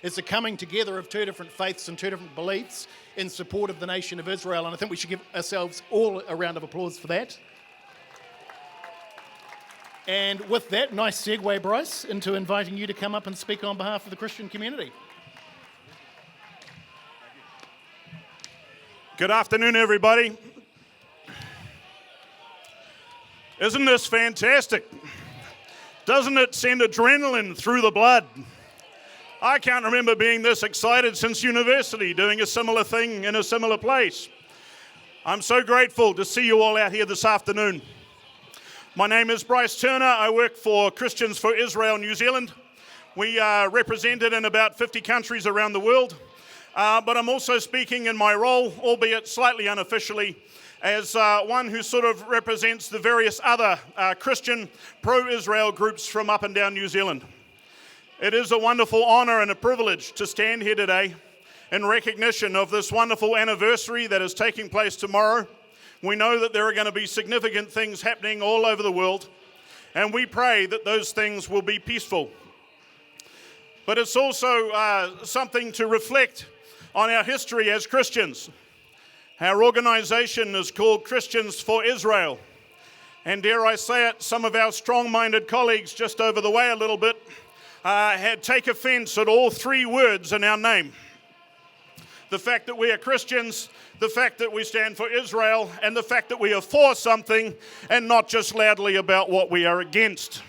It's a coming together of two different faiths and two different beliefs in support of the nation of Israel, and I think we should give ourselves all a round of applause for that. And with that, nice segue, Bryce, into inviting you to come up and speak on behalf of the Christian community. Good afternoon, everybody. Isn't this fantastic? Doesn't it send adrenaline through the blood? I can't remember being this excited since university, doing a similar thing in a similar place. I'm so grateful to see you all out here this afternoon. My name is Bryce Turner. I work for Christians for Israel, New Zealand. We are represented in about 50 countries around the world. But I'm also speaking in my role, albeit slightly unofficially, as one who sort of represents the various other Christian pro-Israel groups from up and down New Zealand. It is a wonderful honor and a privilege to stand here today in recognition of this wonderful anniversary that is taking place tomorrow. We know that there are going to be significant things happening all over the world, and we pray that those things will be peaceful. But it's also something to reflect on our history as Christians. Our organization is called Christians for Israel. And dare I say it, some of our strong-minded colleagues just over the way a little bit had take offense at all three words in our name. The fact that we are Christians, the fact that we stand for Israel, and the fact that we are for something and not just loudly about what we are against.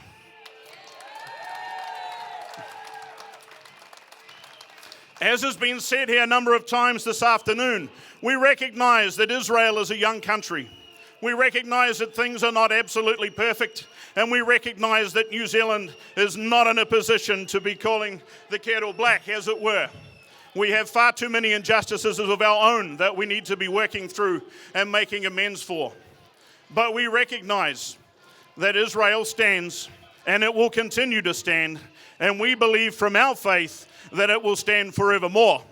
As has been said here a number of times this afternoon, we recognize that Israel is a young country. We recognize that things are not absolutely perfect, and we recognize that New Zealand is not in a position to be calling the kettle black, as it were. We have far too many injustices of our own that we need to be working through and making amends for. But we recognize that Israel stands, and it will continue to stand, and we believe from our faith that it will stand forevermore.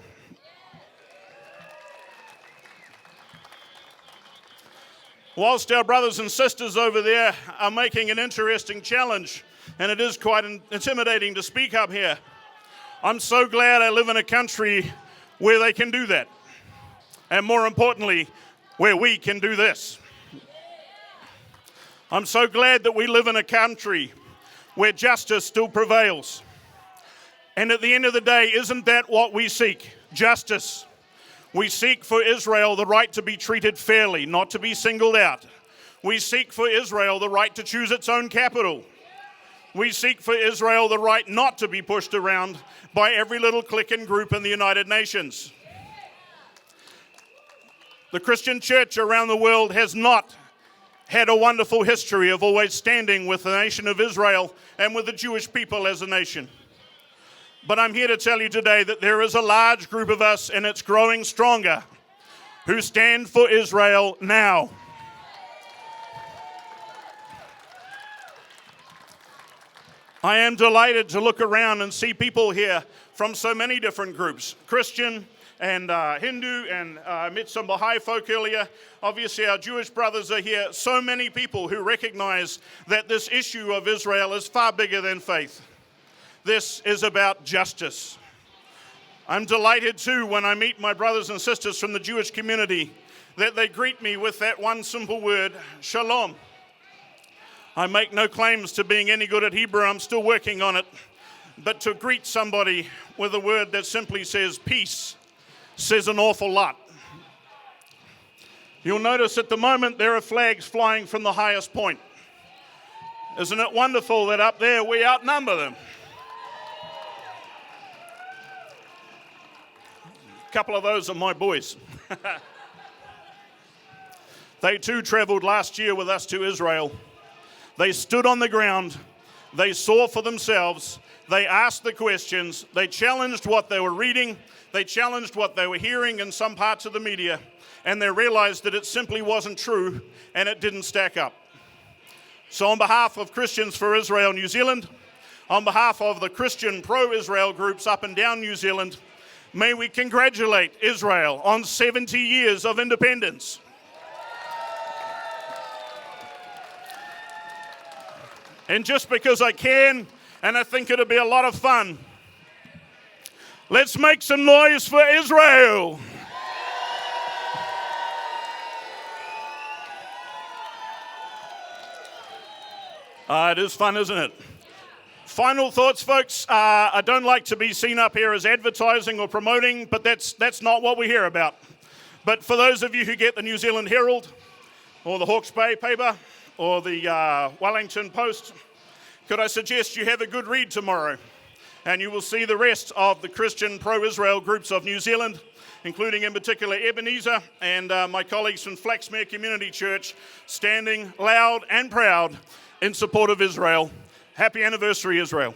Whilst our brothers and sisters over there are making an interesting challenge, and it is quite intimidating to speak up here, I'm so glad I live in a country where they can do that. And more importantly, where we can do this. I'm so glad that we live in a country where justice still prevails. And at the end of the day, isn't that what we seek? Justice. We seek for Israel the right to be treated fairly, not to be singled out. We seek for Israel the right to choose its own capital. We seek for Israel the right not to be pushed around by every little clique and group in the United Nations. The Christian church around the world has not had a wonderful history of always standing with the nation of Israel and with the Jewish people as a nation. But I'm here to tell you today that there is a large group of us, and it's growing stronger, who stand for Israel now. I am delighted to look around and see people here from so many different groups, Christian and Hindu, and I met some Baha'i folk earlier. Obviously, our Jewish brothers are here. So many people who recognize that this issue of Israel is far bigger than faith. This is about justice. I'm delighted too when I meet my brothers and sisters from the Jewish community that they greet me with that one simple word, shalom. I make no claims to being any good at Hebrew. I'm still working on it. But to greet somebody with a word that simply says peace says an awful lot. You'll notice at the moment there are flags flying from the highest point. Isn't it wonderful that up there we outnumber them? A couple of those are my boys. They too traveled last year with us to Israel. They stood on the ground, they saw for themselves, they asked the questions, they challenged what they were reading, they challenged what they were hearing in some parts of the media, and they realized that it simply wasn't true and it didn't stack up. So on behalf of Christians for Israel New Zealand, on behalf of the Christian pro-Israel groups up and down New Zealand, may we congratulate Israel on 70 years of independence. And just because I can, and I think it'll be a lot of fun, Let's make some noise for Israel. It is fun, isn't it? Final thoughts, folks. I don't like to be seen up here as advertising or promoting, but that's not what we hear about. But for those of you who get the New Zealand Herald or the Hawke's Bay paper or the Wellington Post, could I suggest you have a good read tomorrow? And you will see the rest of the Christian pro-Israel groups of New Zealand, including in particular Ebenezer and my colleagues from Flaxmere Community Church, standing loud and proud in support of Israel. Happy anniversary, Israel.